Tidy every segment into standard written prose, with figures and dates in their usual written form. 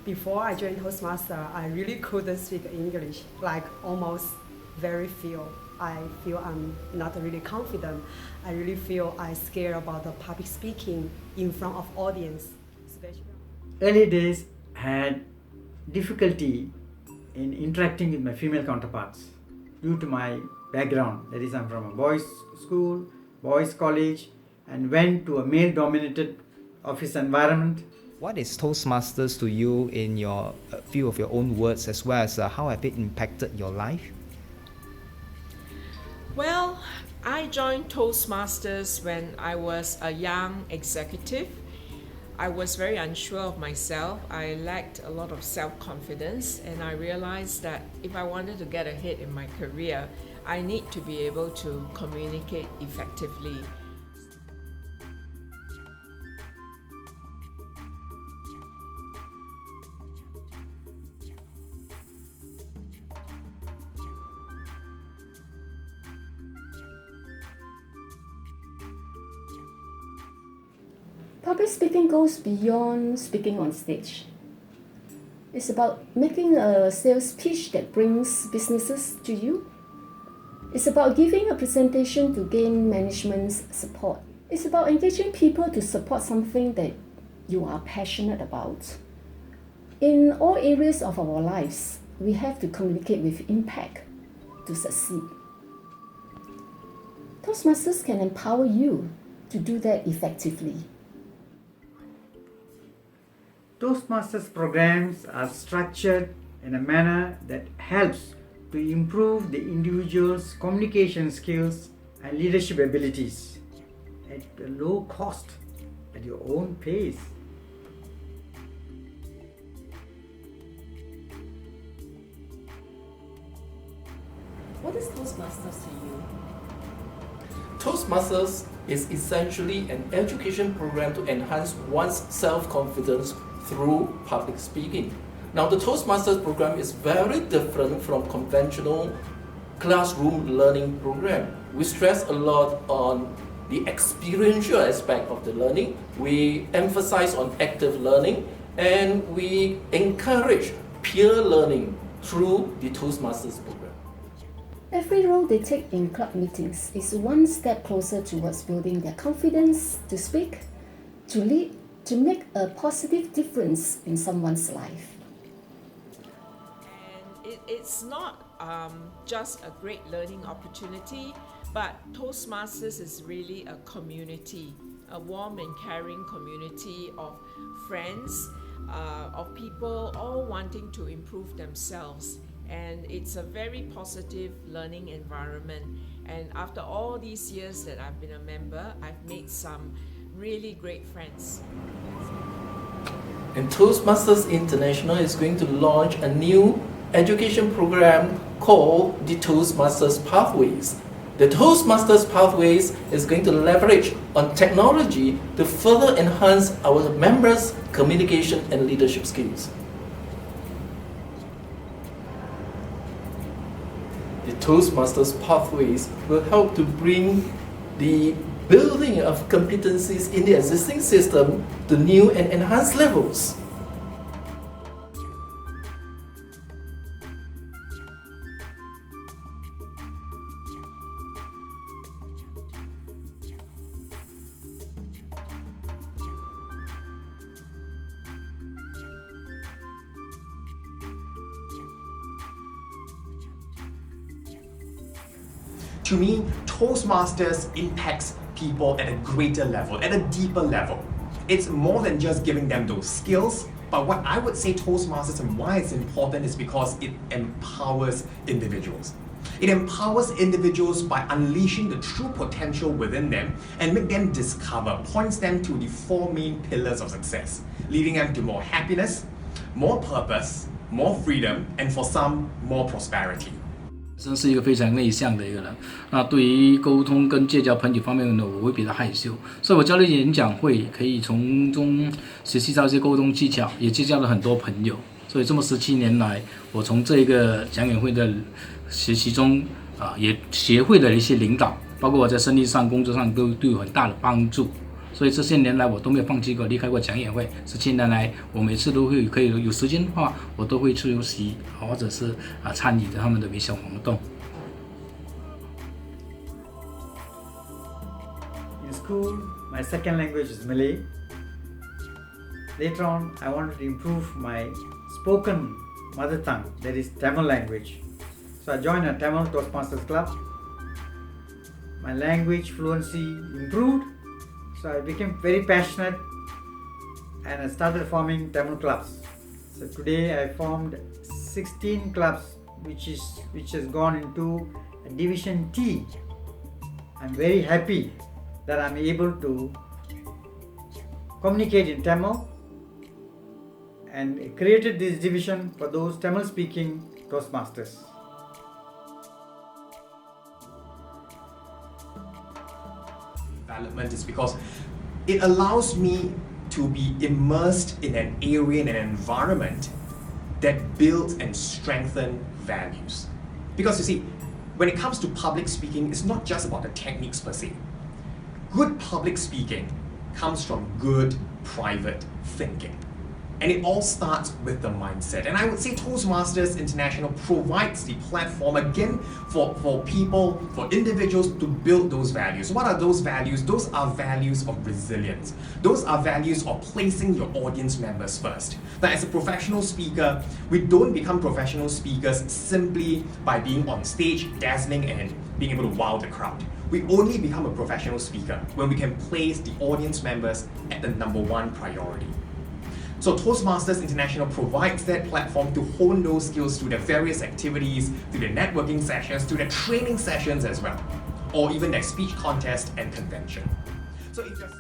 before I joined Toastmaster, I really couldn't speak English, like almost very few. I feel I'm not really confident. I really feel I'm scared about the public speaking in front of audience. Especially. Early days had difficulty in interacting with my female counterparts due to my background. That is, I'm from a boys' school, boys' college, and went to a male-dominated office environment. What is Toastmasters to you in your view of your own words, as well as how have it impacted your life? Well, I joined Toastmasters when I was a young executive. I was very unsure of myself. I lacked a lot of self-confidence, and I realized that if I wanted to get ahead in my career, I need to be able to communicate effectively. Public speaking goes beyond speaking on stage. It's about making a sales pitch that brings businesses to you. It's about giving a presentation to gain management's support. It's about engaging people to support something that you are passionate about. In all areas of our lives, we have to communicate with impact to succeed. Toastmasters can empower you to do that effectively. Toastmasters programs are structured in a manner that helps to improve the individual's communication skills and leadership abilities at a low cost, at your own pace. What is Toastmasters to you? Toastmasters is essentially an education program to enhance one's self-confidence through public speaking. Now, the Toastmasters program is very different from conventional classroom learning program. We stress a lot on the experiential aspect of the learning. We emphasize on active learning, and we encourage peer learning through the Toastmasters program. Every role they take in club meetings is one step closer towards building their confidence to speak, to lead, to make a positive difference in someone's life. And it's not just a great learning opportunity, but Toastmasters is really a community, a warm and caring community of friends, of people all wanting to improve themselves. And it's a very positive learning environment. And after all these years that I've been a member, I've made some really great friends. And Toastmasters International is going to launch a new education program called the Toastmasters Pathways. The Toastmasters Pathways is going to leverage on technology to further enhance our members' communication and leadership skills. The Toastmasters Pathways will help to bring the building of competencies in the existing system to new and enhanced levels. To me, Toastmasters impacts people at a greater level, at a deeper level. It's more than just giving them those skills, but what I would say Toastmasters and why it's important is because it empowers individuals. It empowers individuals by unleashing the true potential within them and make them discover, points them to the four main pillars of success, leading them to more happiness, more purpose, more freedom, and for some, more prosperity. 真是一个非常内向的一个人，那对于沟通跟结交朋友方面呢，我会比较害羞，所以我教的演讲会可以从中学习到一些沟通技巧，也结交了很多朋友。所以这么17年来，我从这个讲演会的学习中也学会了一些领导，包括我在生意上、工作上都对我很大的帮助。所以这些年来我都没有放弃过，离开过讲演会。这些年来，我每次都会可以有时间的话，我都会出席或者是参与他们的微笑活动。In school, my second language is Malay. Later on, I wanted to improve my spoken mother tongue, that is Tamil language. So I joined a Tamil Toastmasters club. My language fluency improved, so I became very passionate and I started forming Tamil clubs. So today I formed 16 clubs which has gone into a Division T. I'm very happy that I'm able to communicate in Tamil and created this division for those Tamil speaking Toastmasters. Development is because it allows me to be immersed in an area, in an environment that builds and strengthens values. Because you see, when it comes to public speaking, it's not just about the techniques per se. Good public speaking comes from good private thinking. And it all starts with the mindset. And I would say Toastmasters International provides the platform again for people, for individuals to build those values. What are those values? Those are values of resilience. Those are values of placing your audience members first. Now, as a professional speaker, we don't become professional speakers simply by being on stage, dazzling and being able to wow the crowd. We only become a professional speaker when we can place the audience members at the #1 priority. So Toastmasters International provides that platform to hone those skills through their various activities, through their networking sessions, through their training sessions as well, or even their speech contest and convention. So if you're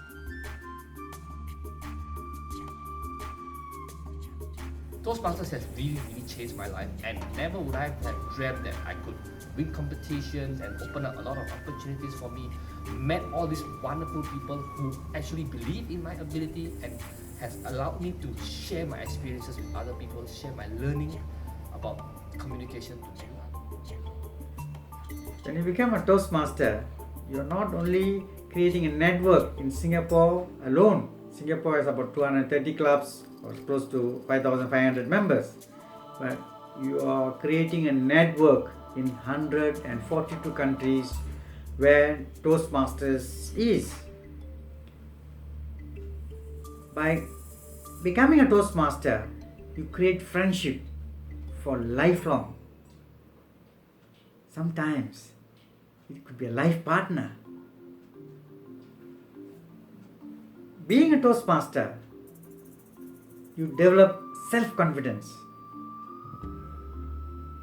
Toastmasters has really changed my life, and never would I have dreamt that I could win competitions and open up a lot of opportunities for me. Met all these wonderful people who actually believe in my ability and has allowed me to share my experiences with other people, share my learning about communication to you. When you become a Toastmaster, you're not only creating a network in Singapore alone. Singapore has about 230 clubs or close to 5,500 members. But you are creating a network in 142 countries where Toastmasters is. By becoming a Toastmaster, you create friendship for lifelong. Sometimes it could be a life partner. Being a Toastmaster, you develop self-confidence.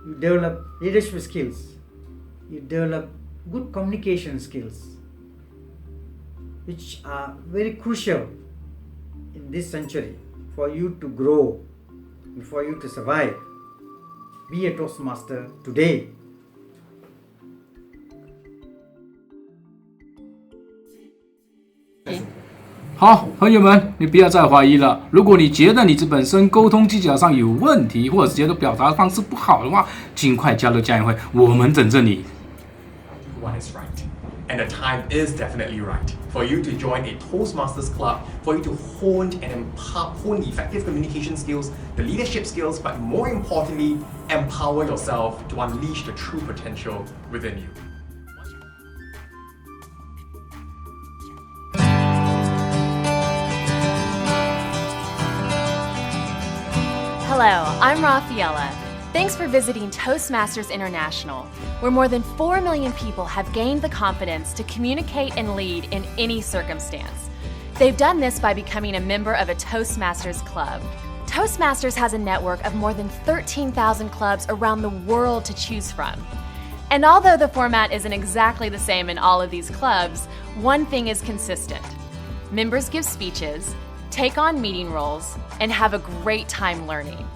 You develop leadership skills. You develop good communication skills, which are very crucial in this century for you to grow and for you to survive. Be a Toastmaster today. 好，朋友们，你不要再怀疑了。如果你觉得你自本身沟通技巧上有问题，或者是觉得表达方式不好的话，尽快加入讲演会，我们等着你。One is right. And the time is definitely right for you to join a Toastmasters club, for you to hone the effective communication skills, the leadership skills, but more importantly, empower yourself to unleash the true potential within you. Hello, I'm Rafaela. Thanks for visiting Toastmasters International, where more than 4 million people have gained the confidence to communicate and lead in any circumstance. They've done this by becoming a member of a Toastmasters club. Toastmasters has a network of more than 13,000 clubs around the world to choose from. And although the format isn't exactly the same in all of these clubs, one thing is consistent. Members give speeches, take on meeting roles, and have a great time learning.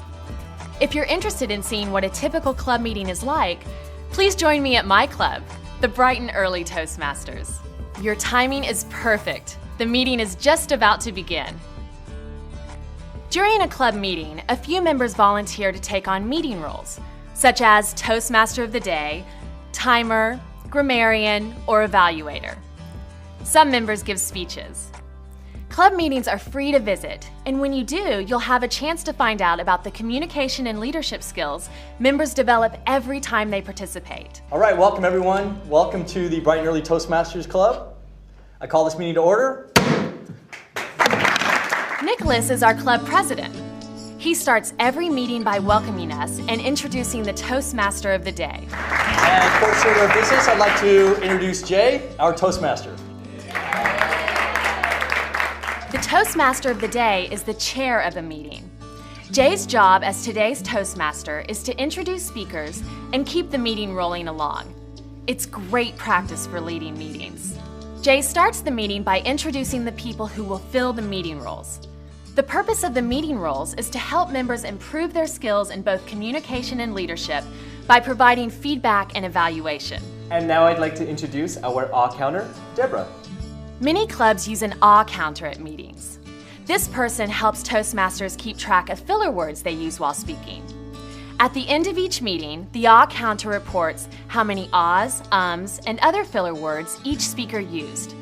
If you're interested in seeing what a typical club meeting is like, please join me at my club, the Bright and Early Toastmasters. Your timing is perfect. The meeting is just about to begin. During a club meeting, a few members volunteer to take on meeting roles, such as Toastmaster of the Day, Timer, Grammarian, or Evaluator. Some members give speeches. Club meetings are free to visit, and when you do, you'll have a chance to find out about the communication and leadership skills members develop every time they participate. All right, welcome everyone. Welcome to the Bright and Early Toastmasters Club. I call this meeting to order. Nicholas is our club president. He starts every meeting by welcoming us and introducing the Toastmaster of the day. And for order of business, I'd like to introduce Jay, our Toastmaster. The Toastmaster of the day is the chair of a meeting. Jay's job as today's Toastmaster is to introduce speakers and keep the meeting rolling along. It's great practice for leading meetings. Jay starts the meeting by introducing the people who will fill the meeting roles. The purpose of the meeting roles is to help members improve their skills in both communication and leadership by providing feedback and evaluation. And now I'd like to introduce our awe counter, Deborah. Many clubs use an awe counter at meetings. This person helps Toastmasters keep track of filler words they use while speaking. At the end of each meeting, the awe counter reports how many ahs, ums, and other filler words each speaker used.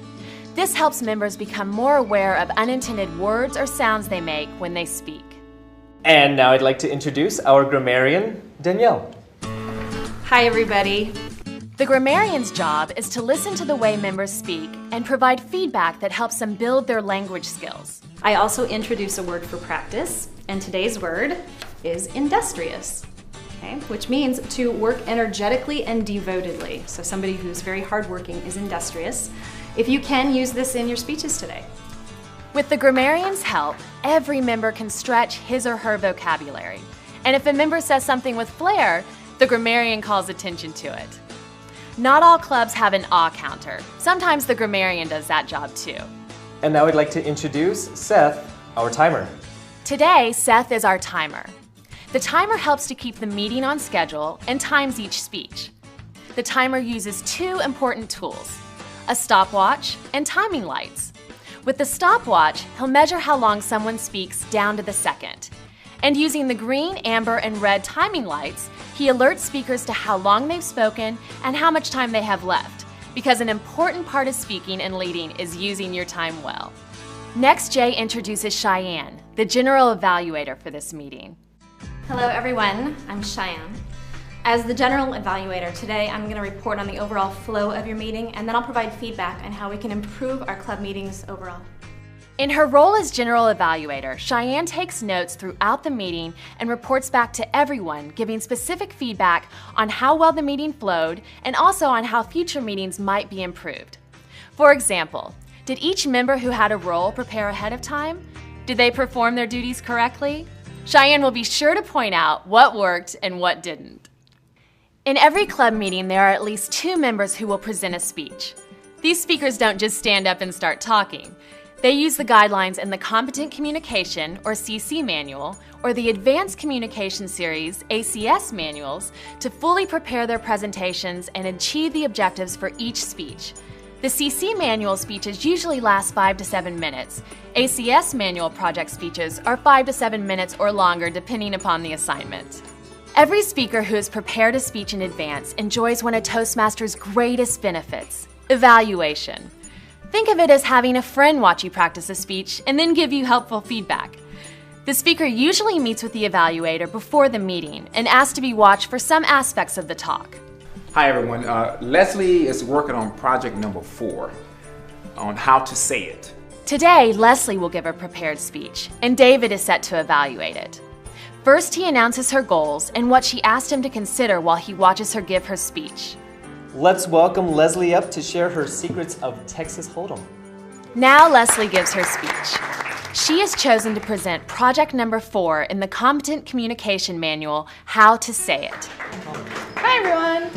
This helps members become more aware of unintended words or sounds they make when they speak. And now I'd like to introduce our grammarian, Danielle. Hi everybody. The grammarian's job is to listen to the way members speak and provide feedback that helps them build their language skills. I also introduce a word for practice, and today's word is industrious, okay? Which means to work energetically and devotedly. So somebody who's very hardworking is industrious. If you can, use this in your speeches today. With the grammarian's help, every member can stretch his or her vocabulary. And if a member says something with flair, the grammarian calls attention to it. Not all clubs have an awe counter. Sometimes the grammarian does that job too. And now I'd like to introduce Seth, our timer. Today, Seth is our timer. The timer helps to keep the meeting on schedule and times each speech. The timer uses two important tools, a stopwatch and timing lights. With the stopwatch, he'll measure how long someone speaks down to the second. And using the green, amber, and red timing lights, he alerts speakers to how long they've spoken and how much time they have left, because an important part of speaking and leading is using your time well. Next, Jay introduces Cheyenne, the general evaluator for this meeting. Hello everyone, I'm Cheyenne. As the general evaluator, today I'm going to report on the overall flow of your meeting, and then I'll provide feedback on how we can improve our club meetings overall. In her role as general evaluator, Cheyenne takes notes throughout the meeting and reports back to everyone, giving specific feedback on how well the meeting flowed and also on how future meetings might be improved. For example, did each member who had a role prepare ahead of time? Did they perform their duties correctly? Cheyenne will be sure to point out what worked and what didn't. In every club meeting, there are at least two members who will present a speech. These speakers don't just stand up and start talking. They use the guidelines in the Competent Communication, or CC Manual, or the Advanced Communication Series, ACS manuals, to fully prepare their presentations and achieve the objectives for each speech. The CC Manual speeches usually last 5 to 7 minutes. ACS Manual project speeches are 5 to 7 minutes or longer, depending upon the assignment. Every speaker who has prepared a speech in advance enjoys one of Toastmasters' greatest benefits, evaluation. Think of it as having a friend watch you practice a speech and then give you helpful feedback. The speaker usually meets with the evaluator before the meeting and asks to be watched for some aspects of the talk. Hi everyone, Leslie is working on project number 4 on how to say it. Today, Leslie will give a prepared speech and David is set to evaluate it. First, he announces her goals and what she asked him to consider while he watches her give her speech. Let's welcome Leslie up to share her secrets of Texas Hold'em. Now Leslie gives her speech. She has chosen to present project number 4 in the Competent Communication Manual, How to Say It. Hi everyone!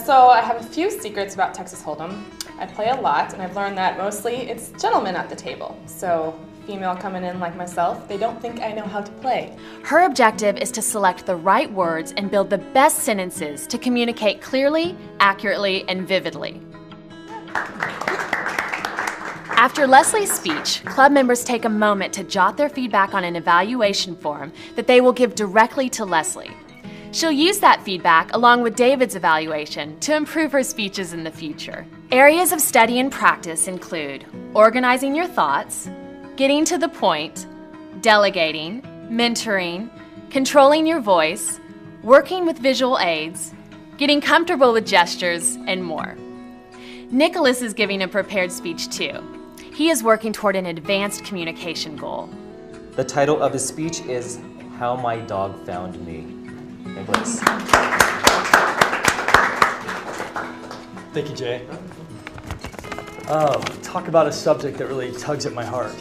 So I have a few secrets about Texas Hold'em. I play a lot and I've learned that mostly it's gentlemen at the table. So female coming in like myself, they don't think I know how to play. Her objective is to select the right words and build the best sentences to communicate clearly, accurately, and vividly. After Leslie's speech, club members take a moment to jot their feedback on an evaluation form that they will give directly to Leslie. She'll use that feedback along with David's evaluation to improve her speeches in the future. Areas of study and practice include organizing your thoughts, getting to the point, delegating, mentoring, controlling your voice, working with visual aids, getting comfortable with gestures, and more. Nicholas is giving a prepared speech too. He is working toward an advanced communication goal. The title of his speech is How My Dog Found Me. Nicholas. Thank you, Jay. Oh, talk about a subject that really tugs at my heart.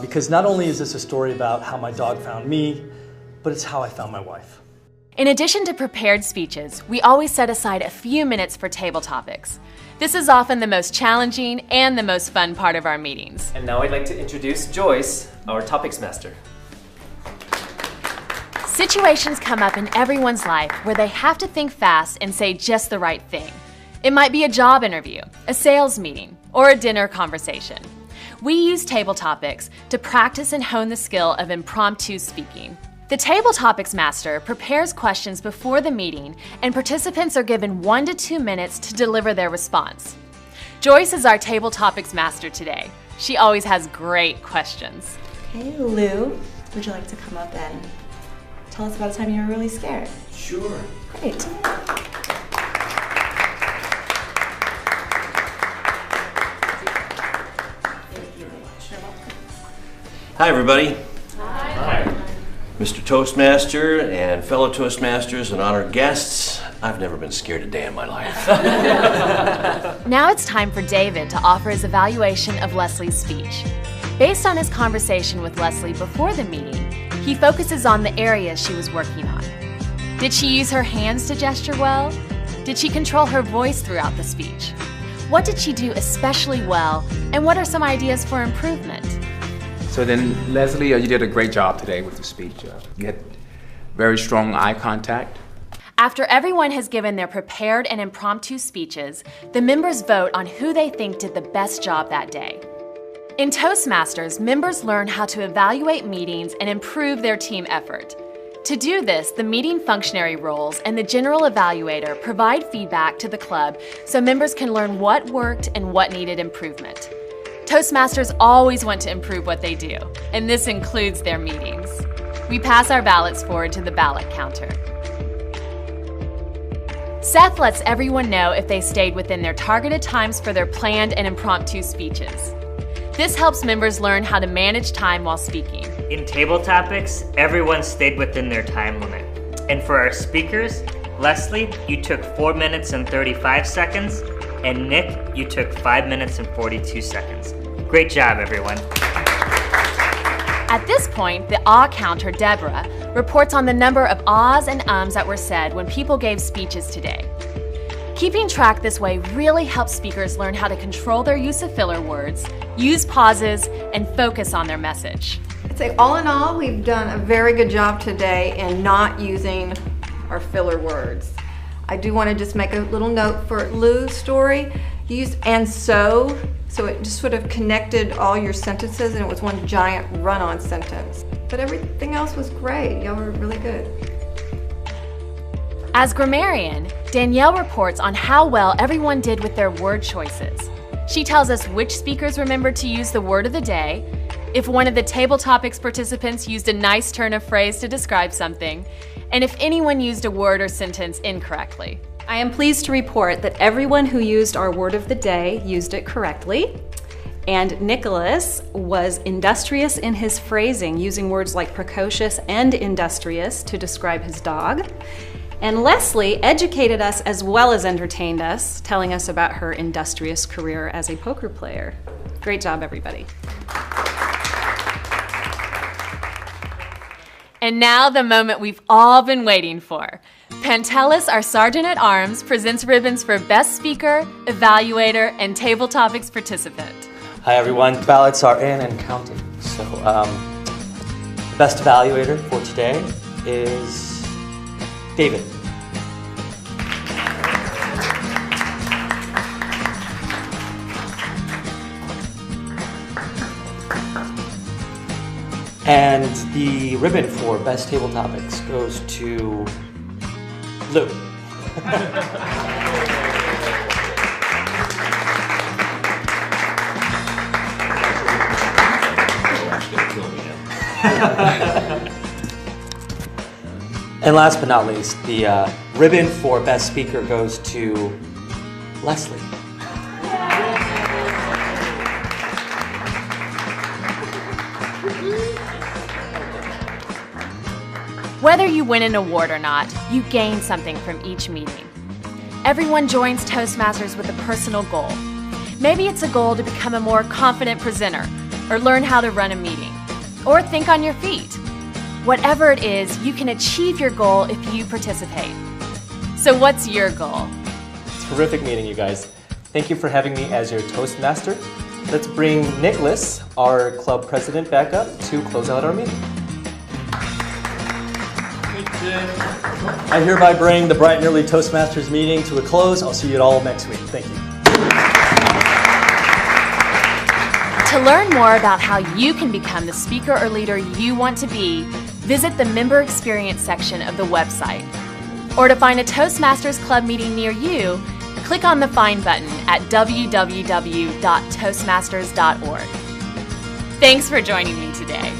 Because not only is this a story about how my dog found me, but it's how I found my wife. In addition to prepared speeches, we always set aside a few minutes for table topics. This is often the most challenging and the most fun part of our meetings. And now I'd like to introduce Joyce, our topics master. Situations come up in everyone's life where they have to think fast and say just the right thing. It might be a job interview, a sales meeting, or a dinner conversation. We use table topics to practice and hone the skill of impromptu speaking. The Table Topics Master prepares questions before the meeting, and participants are given 1 to 2 minutes to deliver their response. Joyce is our Table Topics Master today. She always has great questions. Okay, Lou, would you like to come up and tell us about a time you were really scared? Sure. Great. Hi, everybody. Hi. Mr. Toastmaster and fellow Toastmasters and honored guests, I've never been scared a day in my life. Now it's time for David to offer his evaluation of Leslie's speech. Based on his conversation with Leslie before the meeting, he focuses on the areas she was working on. Did she use her hands to gesture well? Did she control her voice throughout the speech? What did she do especially well, and what are some ideas for improvement? So then, Leslie, you did a great job today with the speech. You had very strong eye contact. After everyone has given their prepared and impromptu speeches, the members vote on who they think did the best job that day. In Toastmasters, members learn how to evaluate meetings and improve their team effort. To do this, the meeting functionary roles and the general evaluator provide feedback to the club so members can learn what worked and what needed improvement. Toastmasters always want to improve what they do, and this includes their meetings. We pass our ballots forward to the ballot counter. Seth lets everyone know if they stayed within their targeted times for their planned and impromptu speeches. This helps members learn how to manage time while speaking. In table topics, everyone stayed within their time limit. And for our speakers, Leslie, you took 4 minutes and 35 seconds, and Nick, you took 5 minutes and 42 seconds. Great job, everyone. At this point, the awe counter, Deborah, reports on the number of ahs and ums that were said when people gave speeches today. Keeping track this way really helps speakers learn how to control their use of filler words, use pauses, and focus on their message. I'd say all in all, we've done a very good job today in not using our filler words. I do want to just make a little note for Lou's story. You used and so it just sort of connected all your sentences and it was one giant run-on sentence. But everything else was great. Y'all were really good. As grammarian, Danielle reports on how well everyone did with their word choices. She tells us which speakers remembered to use the word of the day, if one of the table topics participants used a nice turn of phrase to describe something, and if anyone used a word or sentence incorrectly. I am pleased to report that everyone who used our word of the day used it correctly. And Nicholas was industrious in his phrasing, using words like precocious and industrious to describe his dog. And Leslie educated us as well as entertained us, telling us about her industrious career as a poker player. Great job, everybody. And now the moment we've all been waiting for. Pantelis, our Sergeant-at-Arms, presents ribbons for Best Speaker, Evaluator, and Table Topics Participant. Hi everyone, the ballots are in and counting. So the best evaluator for today is David. And the ribbon for Best Table Topics goes to Lou. And last but not least, the ribbon for Best Speaker goes to Leslie. Whether you win an award or not, you gain something from each meeting. Everyone joins Toastmasters with a personal goal. Maybe it's a goal to become a more confident presenter, or learn how to run a meeting, or think on your feet. Whatever it is, you can achieve your goal if you participate. So what's your goal? Terrific meeting, you guys. Thank you for having me as your Toastmaster. Let's bring Nicholas, our club president, back up to close out our meeting. I hereby bring the Bright and Early Toastmasters meeting to a close. I'll see you all next week. Thank you. To learn more about how you can become the speaker or leader you want to be, visit the Member Experience section of the website. Or to find a Toastmasters Club meeting near you, click on the Find button at www.toastmasters.org. Thanks for joining me today.